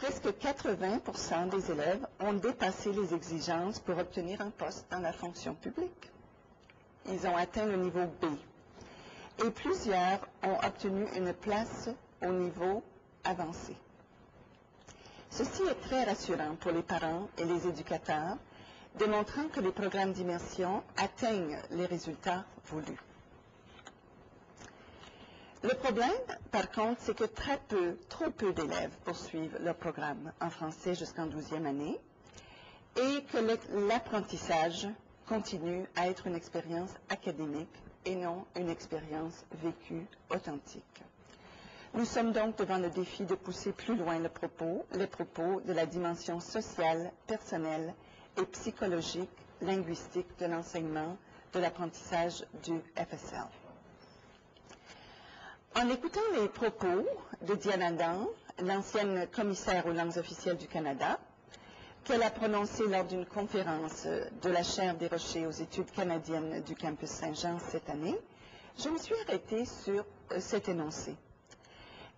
presque 80% des élèves ont dépassé les exigences pour obtenir un poste dans la fonction publique. Ils ont atteint le niveau B. Et plusieurs ont obtenu une place au niveau avancé. Ceci est très rassurant pour les parents et les éducateurs, démontrant que les programmes d'immersion atteignent les résultats voulus. Le problème, par contre, c'est que trop peu d'élèves poursuivent leur programme en français jusqu'en 12e année et que l'apprentissage continue à être une expérience académique et non une expérience vécue authentique. Nous sommes donc devant le défi de pousser plus loin les propos de la dimension sociale, personnelle et psychologique, linguistique de l'enseignement de l'apprentissage du FSL. En écoutant les propos de Diane Adam, l'ancienne commissaire aux langues officielles du Canada, qu'elle a prononcé lors d'une conférence de la chaire des Rochers aux études canadiennes du campus Saint-Jean cette année, je me suis arrêtée sur cet énoncé.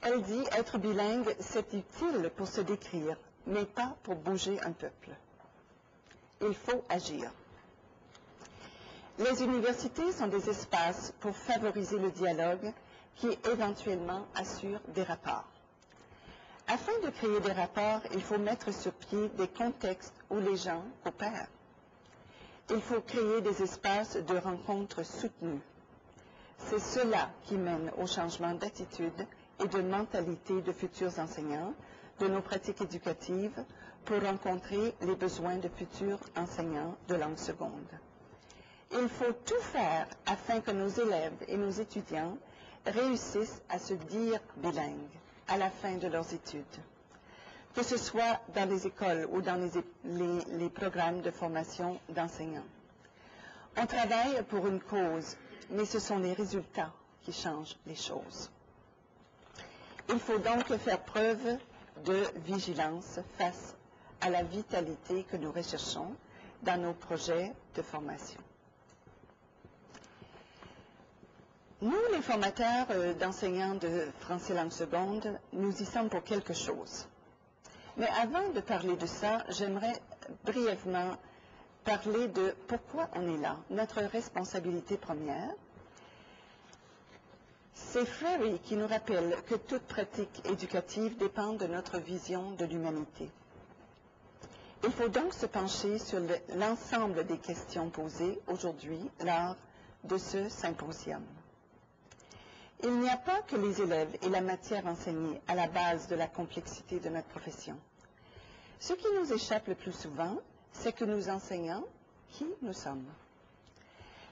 Elle dit « Être bilingue, c'est utile pour se décrire, mais pas pour bouger un peuple. Il faut agir. » Les universités sont des espaces pour favoriser le dialogue qui éventuellement assure des rapports. Afin de créer des rapports, il faut mettre sur pied des contextes où les gens coopèrent. Il faut créer des espaces de rencontres soutenues. C'est cela qui mène au changement d'attitude et de mentalité de futurs enseignants, de nos pratiques éducatives, pour rencontrer les besoins de futurs enseignants de langue seconde. Il faut tout faire afin que nos élèves et nos étudiants réussissent à se dire bilingues à la fin de leurs études, que ce soit dans les écoles ou dans les programmes de formation d'enseignants. On travaille pour une cause, mais ce sont les résultats qui changent les choses. Il faut donc faire preuve de vigilance face à la vitalité que nous recherchons dans nos projets de formation. Nous, les formateurs d'enseignants de français langue seconde, nous y sommes pour quelque chose. Mais avant de parler de ça, j'aimerais brièvement parler de pourquoi on est là, notre responsabilité première. C'est Freire qui nous rappelle que toute pratique éducative dépend de notre vision de l'humanité. Il faut donc se pencher sur l'ensemble des questions posées aujourd'hui lors de ce symposium. Il n'y a pas que les élèves et la matière enseignée à la base de la complexité de notre profession. Ce qui nous échappe le plus souvent, c'est que nous enseignons qui nous sommes.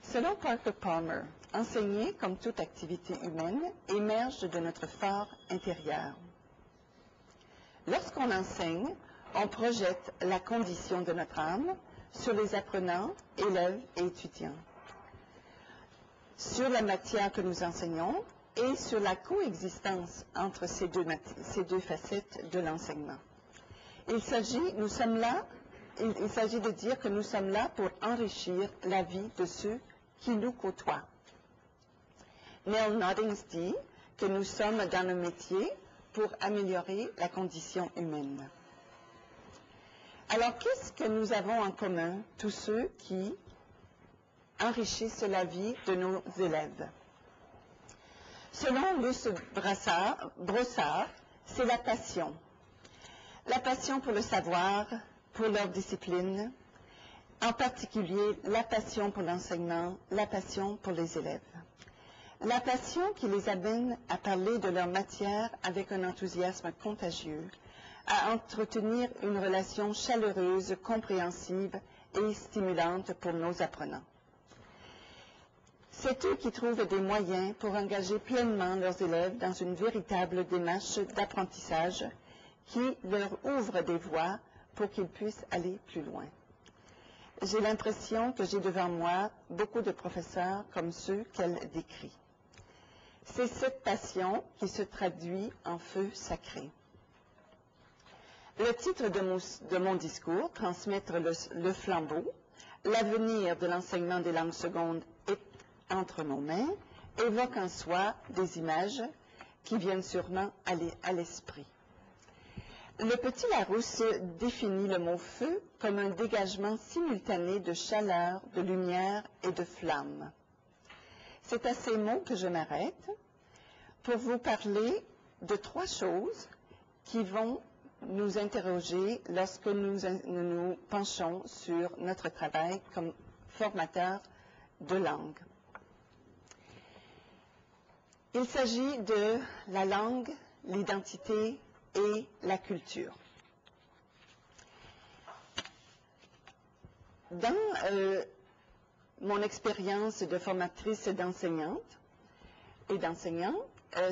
Selon Parker Palmer, enseigner, comme toute activité humaine, émerge de notre fort intérieur. Lorsqu'on enseigne, on projette la condition de notre âme sur les apprenants, élèves et étudiants, sur la matière que nous enseignons et sur la coexistence entre ces deux facettes de l'enseignement. Il s'agit de dire que nous sommes là pour enrichir la vie de ceux qui nous côtoient. Neil Noddings dit que nous sommes dans le métier pour améliorer la condition humaine. Alors, qu'est-ce que nous avons en commun, tous ceux qui enrichissent la vie de nos élèves? Selon Luce Brossard, c'est la passion. La passion pour le savoir, pour leur discipline, en particulier la passion pour l'enseignement, la passion pour les élèves. La passion qui les amène à parler de leur matière avec un enthousiasme contagieux, à entretenir une relation chaleureuse, compréhensive et stimulante pour nos apprenants. C'est eux qui trouvent des moyens pour engager pleinement leurs élèves dans une véritable démarche d'apprentissage qui leur ouvre des voies pour qu'ils puissent aller plus loin. J'ai l'impression que j'ai devant moi beaucoup de professeurs comme ceux qu'elle décrit. C'est cette passion qui se traduit en feu sacré. Le titre de mon discours, Transmettre le flambeau, l'avenir de l'enseignement des langues secondes est entre nos mains, évoque en soi des images qui viennent sûrement à l'esprit. Le petit Larousse définit le mot feu comme un dégagement simultané de chaleur, de lumière et de flamme. C'est à ces mots que je m'arrête pour vous parler de 3 choses qui vont nous interroger lorsque nous penchons sur notre travail comme formateur de langue. Il s'agit de la langue, l'identité et la culture. Dans mon expérience de formatrice et d'enseignante,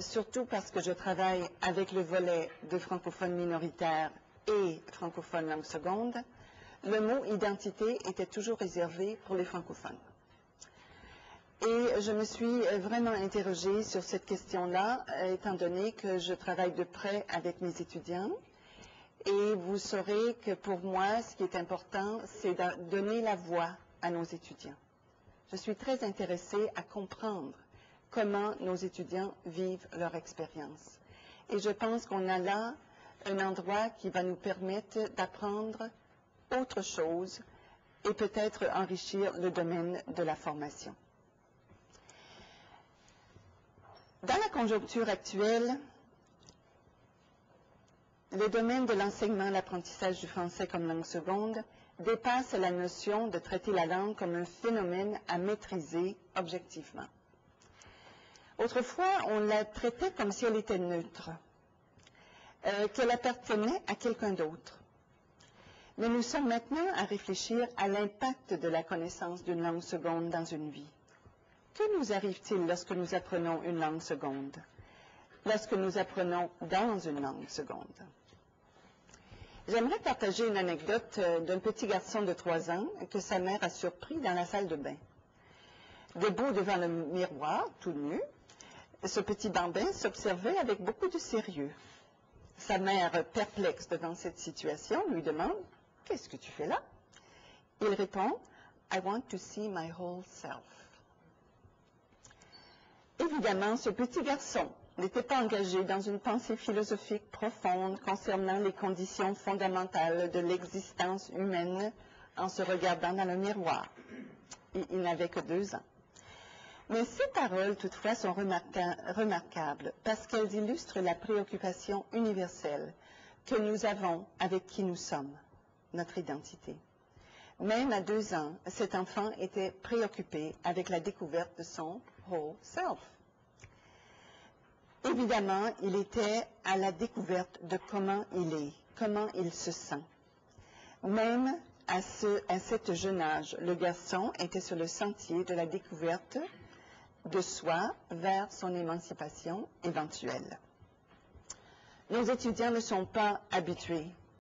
surtout parce que je travaille avec le volet de francophones minoritaires et francophones langue seconde, le mot identité était toujours réservé pour les francophones. Et je me suis vraiment interrogée sur cette question-là, étant donné que je travaille de près avec mes étudiants. Et vous saurez que pour moi, ce qui est important, c'est de donner la voix à nos étudiants. Je suis très intéressée à comprendre comment nos étudiants vivent leur expérience. Et je pense qu'on a là un endroit qui va nous permettre d'apprendre autre chose et peut-être enrichir le domaine de la formation. Dans la conjoncture actuelle, le domaine de l'enseignement et l'apprentissage du français comme langue seconde dépasse la notion de traiter la langue comme un phénomène à maîtriser objectivement. Autrefois, on la traitait comme si elle était neutre, qu'elle appartenait à quelqu'un d'autre. Mais nous sommes maintenant à réfléchir à l'impact de la connaissance d'une langue seconde dans une vie. Que nous arrive-t-il lorsque nous apprenons une langue seconde? Lorsque nous apprenons dans une langue seconde? J'aimerais partager une anecdote d'un petit garçon de 3 ans que sa mère a surpris dans la salle de bain. Debout devant le miroir, tout nu, ce petit bambin s'observait avec beaucoup de sérieux. Sa mère, perplexe devant cette situation, lui demande « Qu'est-ce que tu fais là ?» Il répond « I want to see my whole self ». Évidemment, ce petit garçon n'était pas engagé dans une pensée philosophique profonde concernant les conditions fondamentales de l'existence humaine en se regardant dans le miroir. Il n'avait que 2 ans. Mais ces paroles, toutefois, sont remarquables parce qu'elles illustrent la préoccupation universelle que nous avons avec qui nous sommes, notre identité. Même à 2 ans, cet enfant était préoccupé avec la découverte de son whole self. Évidemment, il était à la découverte de comment il est, comment il se sent. Même à cet jeune âge, le garçon était sur le sentier de la découverte de soi vers son émancipation éventuelle. Nos étudiants ne sont pas habitués